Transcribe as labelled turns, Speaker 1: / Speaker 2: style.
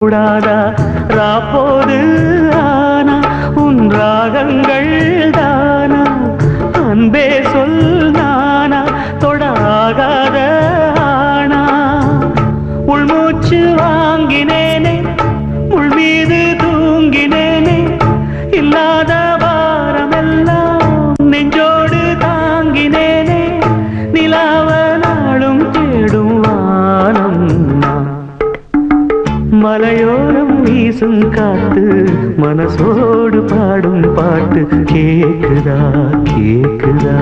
Speaker 1: கூடாதா ராப்போது ஆனா உன் ராகங்கள் தானா அன்பே சொல் நானா தொடாகாத ஆனா உள்மூச்சு வாங்கினேனே உள் மீது தூங்கினேனே இல்லாத வாரமெல்லாம் நெஞ்சோடு தாங்கினேனே நிலாவ நாளும் தேடும் வானம் மலையோரம் வீசும் காத்து மனசோடு பாடும் பாட்டு கேக்குதா கேக்குதா